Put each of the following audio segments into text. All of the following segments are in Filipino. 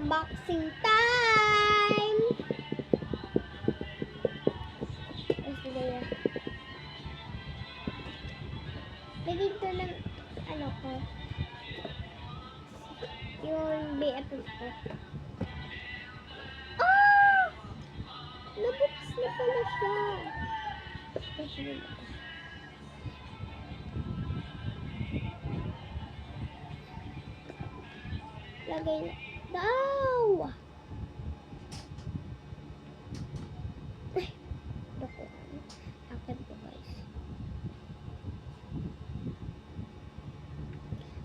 Unboxing time! Lagay ko ng ano ko. Yung BFF ko. Ah! Nabukas na pala siya. Lagay na daw. Ay, naku. Akin po guys.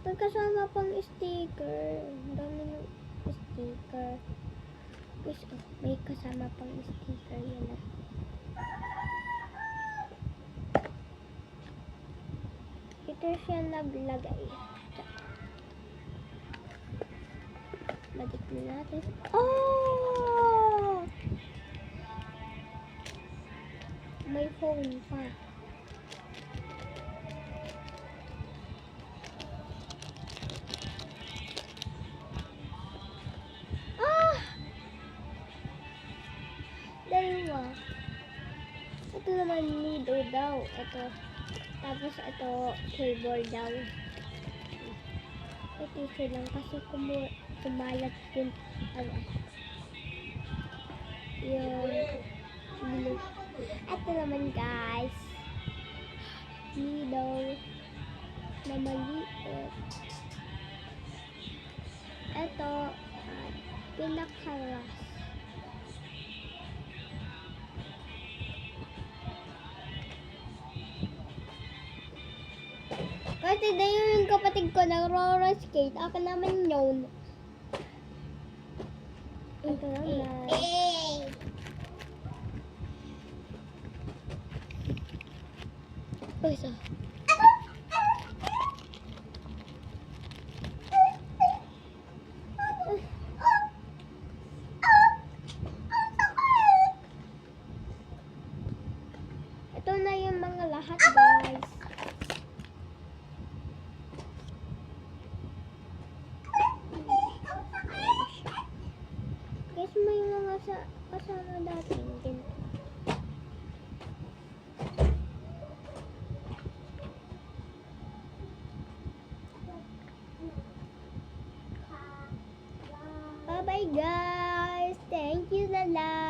May kasama pang sticker. Ang dami ng sticker. Guys, oh, may kasama pang sticker yun ah. Ito siya naglagay. Balik na natin. Oh! May phone pa. Ah! Dalawa. Ito naman nido daw. Ito. Tapos ito keyboard daw. Ito siya lang kasi kumalat yung blue. Ito naman guys. Needle na maliit. Ito pinakaras. Kasi dahil yung kapatid ko nag-roller skate, ako naman yun. Ito naman. Isa. Ito na yung mga lahat guys. Guys, may mga kasama dati din. Bye bye guys. Thank you, Lala.